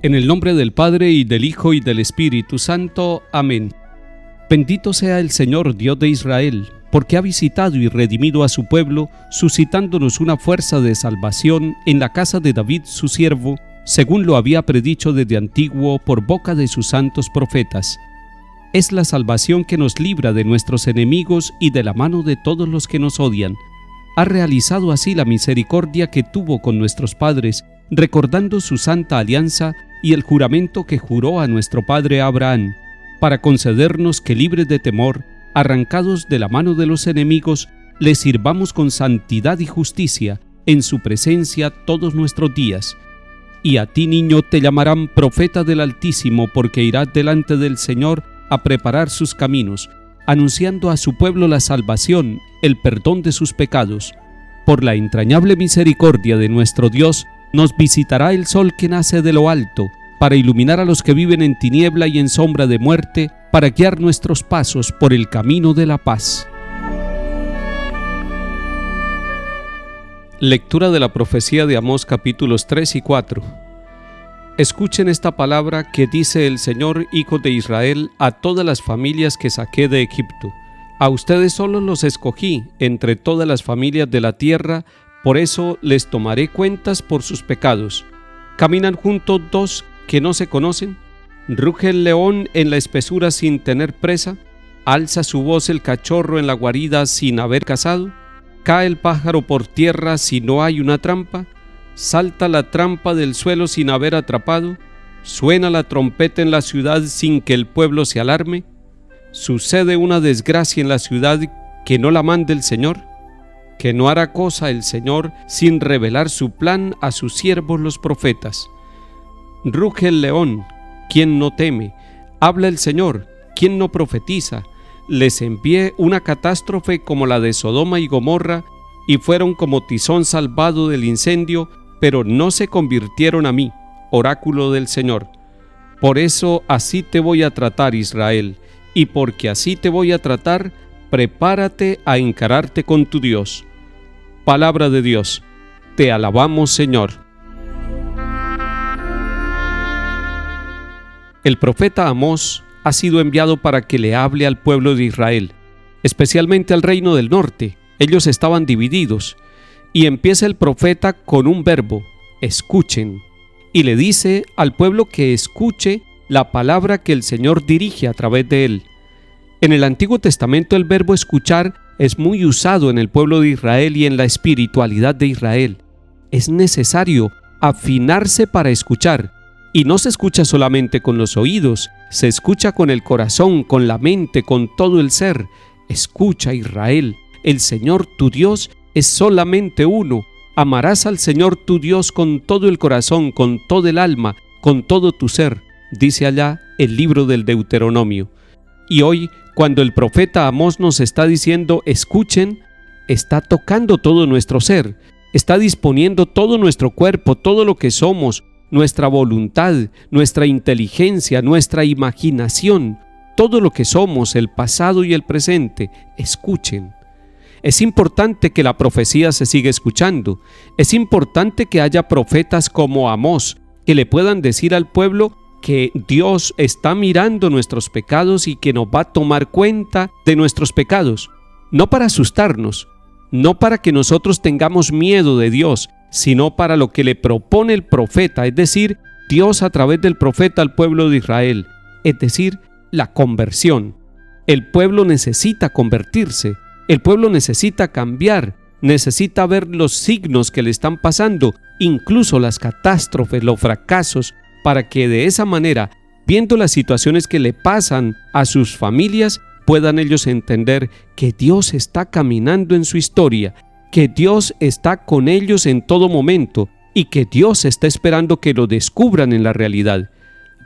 En el nombre del Padre, y del Hijo, y del Espíritu Santo. Amén. Bendito sea el Señor, Dios de Israel, porque ha visitado y redimido a su pueblo, suscitándonos una fuerza de salvación en la casa de David su siervo, según lo había predicho desde antiguo por boca de sus santos profetas. Es la salvación que nos libra de nuestros enemigos y de la mano de todos los que nos odian. Ha realizado así la misericordia que tuvo con nuestros padres, recordando su santa alianza y el juramento que juró a nuestro padre Abraham, para concedernos que, libres de temor, arrancados de la mano de los enemigos, le sirvamos con santidad y justicia en su presencia todos nuestros días. Y a ti, niño, te llamarán profeta del Altísimo, porque irás delante del Señor a preparar sus caminos, anunciando a su pueblo la salvación, el perdón de sus pecados. Por la entrañable misericordia de nuestro Dios, nos visitará el sol que nace de lo alto, para iluminar a los que viven en tiniebla y en sombra de muerte, para guiar nuestros pasos por el camino de la paz. Lectura de la profecía de Amós, capítulos 3 y 4. Escuchen esta palabra que dice el Señor, hijos de Israel, a todas las familias que saqué de Egipto. A ustedes solos los escogí entre todas las familias de la tierra, por eso les tomaré cuentas por sus pecados. ¿Caminan juntos dos que no se conocen? ¿Ruge el león en la espesura sin tener presa? ¿Alza su voz el cachorro en la guarida sin haber cazado? ¿Cae el pájaro por tierra si no hay una trampa? ¿Salta la trampa del suelo sin haber atrapado? ¿Suena la trompeta en la ciudad sin que el pueblo se alarme? ¿Sucede una desgracia en la ciudad que no la mande el Señor? Que no hará cosa el Señor sin revelar su plan a sus siervos los profetas. Ruge el león, ¿quién no teme? Habla el Señor, ¿quién no profetiza? Les envié una catástrofe como la de Sodoma y Gomorra, y fueron como tizón salvado del incendio, pero no se convirtieron a mí, oráculo del Señor. Por eso así te voy a tratar, Israel, y porque así te voy a tratar, prepárate a encararte con tu Dios. Palabra de Dios. Te alabamos, Señor. El profeta Amós ha sido enviado para que le hable al pueblo de Israel, especialmente al reino del norte. Ellos estaban divididos, y empieza el profeta con un verbo: escuchen, y le dice al pueblo que escuche la palabra que el Señor dirige a través de él. En el Antiguo Testamento el verbo escuchar es muy usado en el pueblo de Israel y en la espiritualidad de Israel. Es necesario afinarse para escuchar, y no se escucha solamente con los oídos, se escucha con el corazón, con la mente, con todo el ser. Escucha, Israel, el Señor tu Dios es solamente uno. Amarás al Señor tu Dios con todo el corazón, con todo el alma, con todo tu ser, dice allá el libro del Deuteronomio. Y hoy, cuando el profeta Amós nos está diciendo escuchen, está tocando todo nuestro ser, está disponiendo todo nuestro cuerpo, todo lo que somos, nuestra voluntad, nuestra inteligencia, nuestra imaginación, todo lo que somos, el pasado y el presente. Escuchen. Es importante que la profecía se siga escuchando. Es importante que haya profetas como Amós, que le puedan decir al pueblo que Dios está mirando nuestros pecados y que nos va a tomar cuenta de nuestros pecados, no para asustarnos, no para que nosotros tengamos miedo de Dios, sino para lo que le propone el profeta, es decir, Dios a través del profeta al pueblo de Israel, es decir, la conversión. El pueblo necesita convertirse, el pueblo necesita cambiar, necesita ver los signos que le están pasando, incluso las catástrofes, los fracasos, para que de esa manera, viendo las situaciones que le pasan a sus familias, puedan ellos entender que Dios está caminando en su historia, que Dios está con ellos en todo momento y que Dios está esperando que lo descubran en la realidad.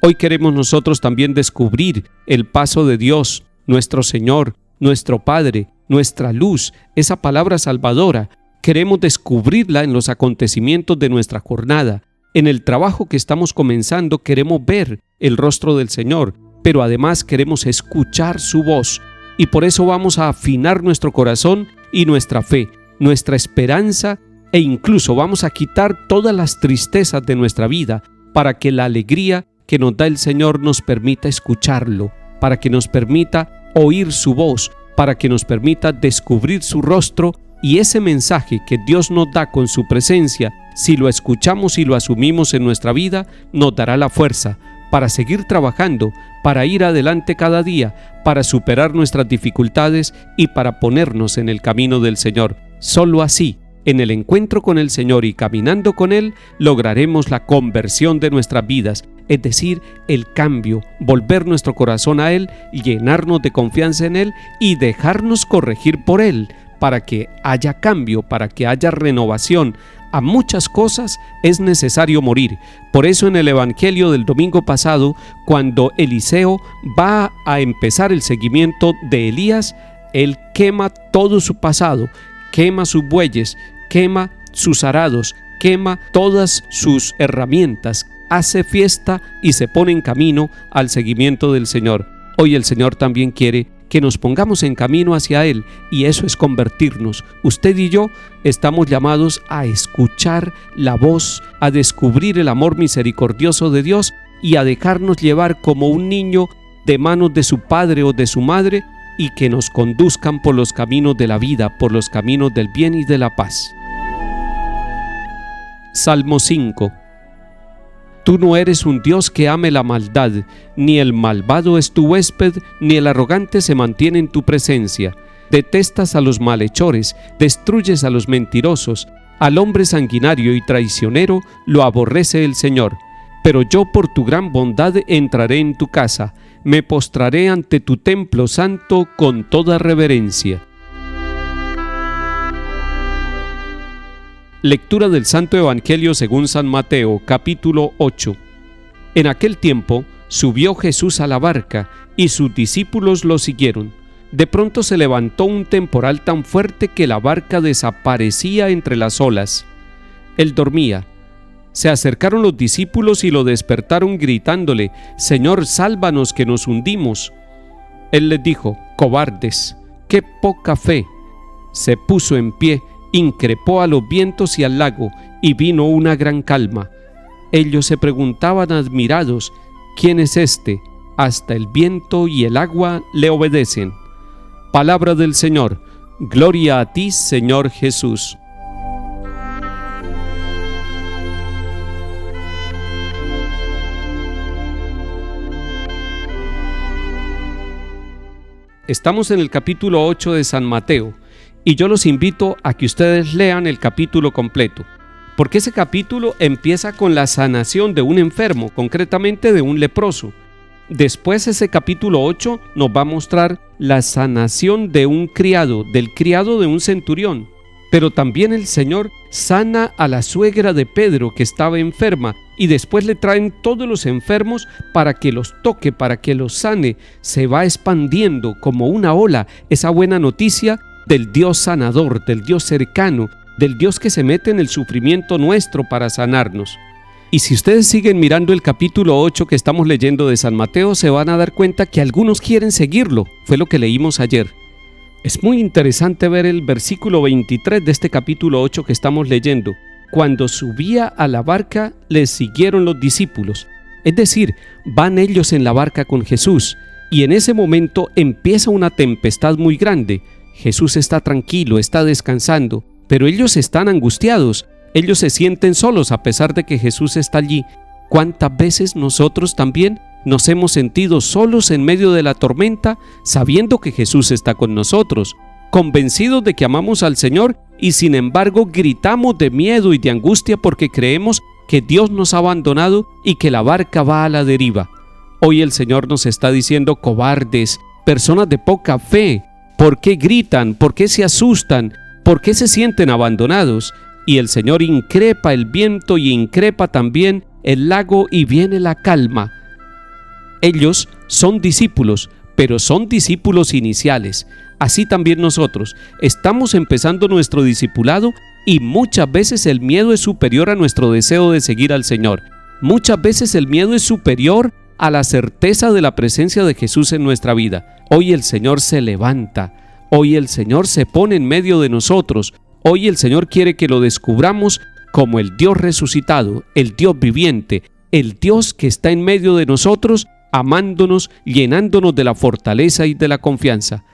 Hoy queremos nosotros también descubrir el paso de Dios, nuestro Señor, nuestro Padre, nuestra luz, esa palabra salvadora. Queremos descubrirla en los acontecimientos de nuestra jornada. En el trabajo que estamos comenzando queremos ver el rostro del Señor, pero además queremos escuchar su voz, y por eso vamos a afinar nuestro corazón y nuestra fe, nuestra esperanza, e incluso vamos a quitar todas las tristezas de nuestra vida para que la alegría que nos da el Señor nos permita escucharlo, para que nos permita oír su voz, para que nos permita descubrir su rostro, y ese mensaje que Dios nos da con su presencia, si lo escuchamos y lo asumimos en nuestra vida, nos dará la fuerza para seguir trabajando, para ir adelante cada día, para superar nuestras dificultades y para ponernos en el camino del Señor. Solo así, en el encuentro con el Señor y caminando con Él, lograremos la conversión de nuestras vidas, es decir, el cambio, volver nuestro corazón a Él, llenarnos de confianza en Él y dejarnos corregir por Él, para que haya cambio, para que haya renovación. A muchas cosas es necesario morir. Por eso en el Evangelio del domingo pasado, cuando Eliseo va a empezar el seguimiento de Elías, él quema todo su pasado, quema sus bueyes, quema sus arados, quema todas sus herramientas, hace fiesta y se pone en camino al seguimiento del Señor. Hoy el Señor también quiere que nos pongamos en camino hacia Él, y eso es convertirnos. Usted y yo estamos llamados a escuchar la voz, a descubrir el amor misericordioso de Dios y a dejarnos llevar como un niño de manos de su padre o de su madre, y que nos conduzcan por los caminos de la vida, por los caminos del bien y de la paz. Salmo 5. Tú no eres un Dios que ame la maldad, ni el malvado es tu huésped, ni el arrogante se mantiene en tu presencia. Detestas a los malhechores, destruyes a los mentirosos, al hombre sanguinario y traicionero lo aborrece el Señor. Pero yo por tu gran bondad entraré en tu casa, me postraré ante tu templo santo con toda reverencia. Lectura del Santo Evangelio según San Mateo, capítulo 8. En aquel tiempo subió Jesús a la barca y sus discípulos lo siguieron. De pronto se levantó un temporal tan fuerte que la barca desaparecía entre las olas. Él dormía. Se acercaron los discípulos y lo despertaron gritándole: «Señor, sálvanos que nos hundimos». Él les dijo: «Cobardes, qué poca fe». Se puso en pie, increpó a los vientos y al lago, y vino una gran calma. Ellos se preguntaban admirados: ¿quién es este? Hasta el viento y el agua le obedecen. Palabra del Señor. Gloria a ti, Señor Jesús. Estamos en el capítulo 8 de San Mateo, y yo los invito a que ustedes lean el capítulo completo, porque ese capítulo empieza con la sanación de un enfermo, concretamente de un leproso. Después ese capítulo 8 nos va a mostrar la sanación de un criado, del criado de un centurión. Pero también el Señor sana a la suegra de Pedro, que estaba enferma, y después le traen todos los enfermos para que los toque, para que los sane. Se va expandiendo como una ola esa buena noticia del Dios sanador, del Dios cercano, del Dios que se mete en el sufrimiento nuestro para sanarnos. Y si ustedes siguen mirando el capítulo 8 que estamos leyendo de San Mateo, se van a dar cuenta que algunos quieren seguirlo. Fue lo que leímos ayer. Es muy interesante ver el versículo 23 de este capítulo 8 que estamos leyendo. Cuando subía a la barca, les siguieron los discípulos. Es decir, van ellos en la barca con Jesús, y en ese momento empieza una tempestad muy grande. Jesús está tranquilo, está descansando, pero ellos están angustiados. Ellos se sienten solos a pesar de que Jesús está allí. ¿Cuántas veces nosotros también nos hemos sentido solos en medio de la tormenta, sabiendo que Jesús está con nosotros, convencidos de que amamos al Señor y sin embargo gritamos de miedo y de angustia porque creemos que Dios nos ha abandonado y que la barca va a la deriva? Hoy el Señor nos está diciendo: cobardes, personas de poca fe, ¿por qué gritan? ¿Por qué se asustan? ¿Por qué se sienten abandonados? Y el Señor increpa el viento y increpa también el lago y viene la calma. Ellos son discípulos, pero son discípulos iniciales. Así también nosotros estamos empezando nuestro discipulado y muchas veces el miedo es superior a nuestro deseo de seguir al Señor. Muchas veces el miedo es superior a la certeza de la presencia de Jesús en nuestra vida. Hoy el Señor se levanta, hoy el Señor se pone en medio de nosotros, hoy el Señor quiere que lo descubramos como el Dios resucitado, el Dios viviente, el Dios que está en medio de nosotros, amándonos, llenándonos de la fortaleza y de la confianza.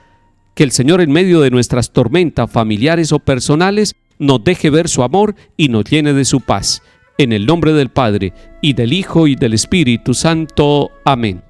Que el Señor en medio de nuestras tormentas familiares o personales nos deje ver su amor y nos llene de su paz. En el nombre del Padre, y del Hijo, y del Espíritu Santo. Amén.